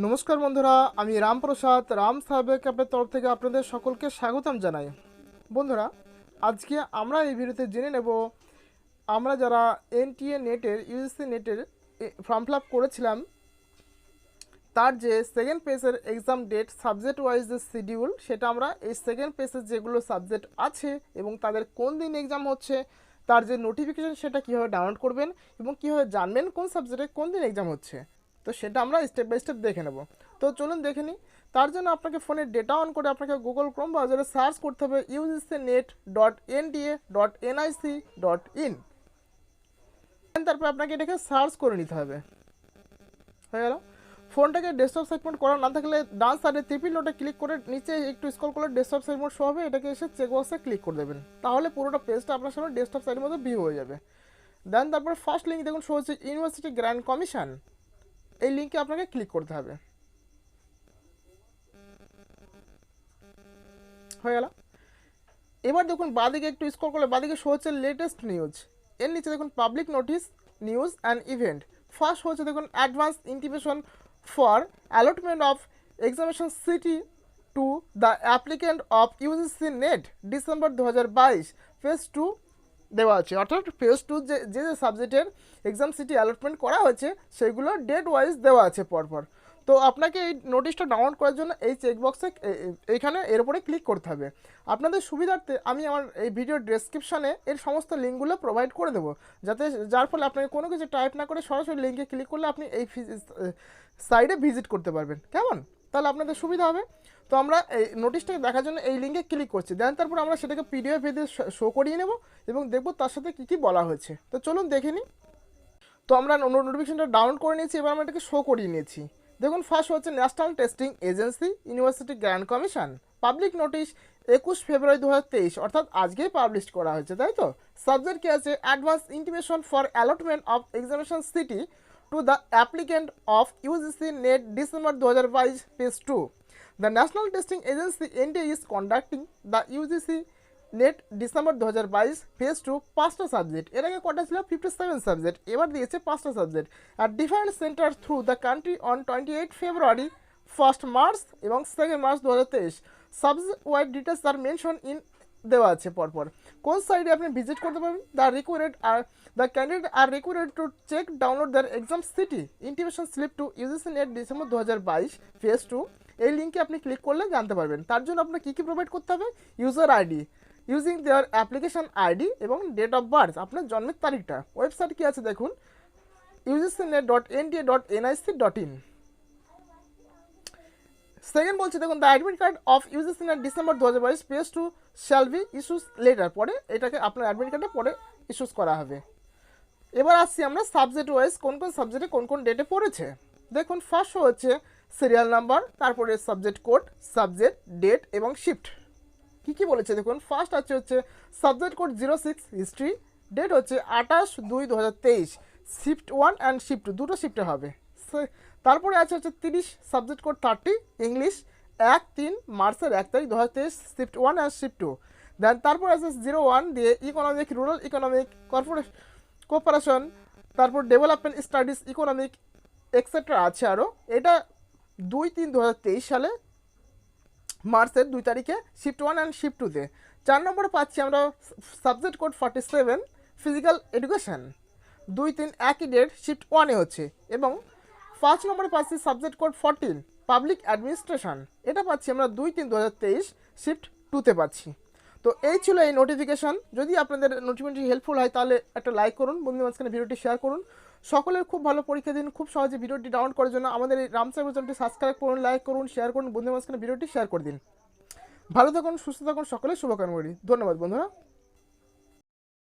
নমস্কার বন্ধুরা, আমি রামপ্রসাদ রাম সাইবার ক্যাফের তরফ থেকে আপনাদের সকলকে স্বাগতম জানাই। বন্ধুরা, আজকে আমরা এই ভিডিওতে জেনে নেব আমরা যারা এনটিএ নেটের ইউজিসি নেটের ফর্ম ফিল আপ করেছিলাম তার যে সেকেন্ড পেজের এক্সাম ডেট সাবজেক্ট ওয়াইজ যে শিডিউল, সেটা আমরা এই সেকেন্ড পেজের যেগুলো সাবজেক্ট আছে এবং তাদের কোন দিন এক্সাম হচ্ছে তার যে নোটিফিকেশান সেটা কীভাবে ডাউনলোড করবেন এবং কীভাবে জানবেন কোন সাবজেক্টে কোন দিন এক্সাম হচ্ছে, তো সেটা আমরা স্টেপ বাই স্টেপ দেখে নেব। তো চলুন দেখে নিই। তার জন্য আপনাকে ফোনের ডেটা অন করে আপনাকে গুগল ক্রোম ব্রাউজারে সার্চ করতে হবে UGCnet.nda.nic.in। তারপর আপনাকে এটাকে সার্চ করে নিতে হবে। হয়ে গেল। ফোনটাকে ডেস্কটপ সাইড মোড করা না থাকলে ডান সাইডে ট্রিপল ডটে ক্লিক করে নিচে একটু স্ক্রল করলে ডেস্কটপ সাইড মোড শো হবে, এটাকে এসে চেক বক্সে ক্লিক করে দেবেন, তাহলে পুরোটা পেজটা আপনার সামনে ডেস্কটপ সাইডের মধ্যে ভিউ হয়ে যাবে। দেন তারপর ফার্স্ট লিঙ্ক দেখুন শো হচ্ছে ইউনিভার্সিটি গ্র্যান্ড কমিশন, এই লিঙ্কে আপনাকে ক্লিক করতে হবে। হয়ে গেল। এবার দেখুন বাঁদিকে একটু স্ক্রল করলে বাঁদিকে শো হচ্ছে লেটেস্ট নিউজ, এর নিচে দেখুন public notice news and event. First হচ্ছে দেখুন advance intimation for allotment of examination city to the applicant of UGC NET December 2022 phase 2 দেওয়া আছে, অর্থাৎ ফেজ 2 যে যে সাবজেক্টের এক্সাম সিটি অ্যালটমেন্ট করা হয়েছে সেগুলো ডেট ওয়াইজ দেওয়া আছে পরপর। তো আপনাকে এই নোটিশটা ডাউনলোড করার জন্য এই চেকবক্সে এইখানে এর উপরে ক্লিক করতে হবে। আপনাদের সুবিধার্থে আমি আমার এই ভিডিও ডেসক্রিপশানে এর সমস্ত লিঙ্কগুলো প্রোভাইড করে দেবো, যাতে যার ফলে আপনাকে কোনো কিছু টাইপ না করে সরাসরি লিঙ্কে ক্লিক করলে আপনি এই সাইটে ভিজিট করতে পারবেন। কেমন? তাহলে আপনাদের সুবিধা হবে। তো আমরা এই নোটিশটাকে দেখার জন্য এই লিঙ্কে ক্লিক করছি, দেন তারপর আমরা সেটাকে পিডিএফ দিয়ে শো করিয়ে নেব এবং দেখব তার সাথে কী কী বলা হয়েছে। তো চলুন দেখে নিই। তো আমরা নোটিফিকেশনটা ডাউনলোড করে নিয়েছি, এবার আমরা এটাকে শো করিয়ে নিয়েছি। দেখুন ফার্স্ট হচ্ছে national testing agency university grand commission public notice 21 ফেব্রুয়ারি 2023, অর্থাৎ আজকেই পাবলিশ করা হয়েছে, তাই তো। সাবজেক্ট কি আছে? Advance intimation for allotment of examination city to the applicant of UGC NET December 2022 phase 2। The National Testing Agency NTA is conducting the UGC net December 2022 phase 2 5টা subject, এর আগে কটা ছিল 57 সাবজেক্ট, এবার দিয়েছে 5টা সাবজেক্ট আর different centre through the country on 28 February 1 March এবং 2 March 2023। Subject wide details are mention in দেওয়া আছে পরপর। কোন সাইটে আপনি ভিজিট করতে পারবেন? The candidate are required to check download their exam city intimation slip to UGC NET December 2022 phase 2, এই লিঙ্কে আপনি ক্লিক করলে জানতে পারবেন। তার জন্য আপনার কী কী প্রোভাইড করতে হবে? User ID using their application ID এবং ডেট অফ বার্থ, আপনার জন্মের তারিখটা। ওয়েবসাইট কী আছে দেখুন, UGCnet.nda.nic.in। সেকেন্ড বলছে দেখুন the admit card of UGC NET December 2022 page 2 shall be issues letter, পরে এটাকে আপনার অ্যাডমিট কার্ডে পরে ইস্যুস করা হবে। এবার আসছি আমরা সাবজেক্ট ওয়াইজ কোন কোন সাবজেক্টে কোন কোন ডেটে পড়েছে। দেখুন ফার্স্ট হচ্ছে সিরিয়াল নাম্বার, তারপরে সাবজেক্ট কোড, সাবজেক্ট, ডেট এবং শিফট। কী কী বলেছে দেখুন। ফার্স্ট হচ্ছে সাবজেক্ট কোড 06 হিস্ট্রি, ডেট হচ্ছে 28/2/2023, শিফট 1 অ্যান্ড শিফট 2 দুটো শিফটে হবে। তারপরে হচ্ছে 30 সাবজেক্ট কোড 30 ইংলিশ, 1/3 মার্চের 1 তারিখ 2023, শিফট 1 অ্যান্ড শিফট 2। দেন তারপর আছে 01 দিয়ে ইকোনমিক, রুরাল ইকোনমিক, কোঅপারেশন, তারপর ডেভেলপমেন্ট স্টাডিজ, ইকোনমিক এক্সেট্রা আছে আরও। এটা 2/3/2023 সালে মার্চের 2 তারিখে শিফট 1 অ্যান্ড শিফট 2তে। 4 নম্বরে পাচ্ছি আমরা সাবজেক্ট কোড 47 ফিজিক্যাল এডুকেশন, 2/3 একই ডেট শিফট 1-এ হচ্ছে। এবং 5 নম্বরে পাচ্ছি সাবজেক্ট কোড 14 পাবলিক অ্যাডমিনিস্ট্রেশন, এটা পাচ্ছি আমরা 2/3/2023 শিফট 2তে পাচ্ছি। তো এই ছিল এই নোটিফিকেশান। যদি আপনাদের নোটিফিকেশন হেল্পফুল হয় তাহলে একটা লাইক করুন, বন্ধুদের মাঝখানে ভিডিওটি শেয়ার করুন। সকলের খুব ভালো পরীক্ষা দিন। খুব সহজে ভিডিওটি ডাউনলোড করার জন্য আমাদের এই রামসাইবার চ্যানেলটি সাবস্ক্রাইব করুন, লাইক করুন, শেয়ার করুন, বন্ধুদের মাঝখানে ভিডিওটি শেয়ার করে দিন। ভালো থাকুন, সুস্থ থাকুন, সকলের শুভকামনা করি। ধন্যবাদ বন্ধুরা।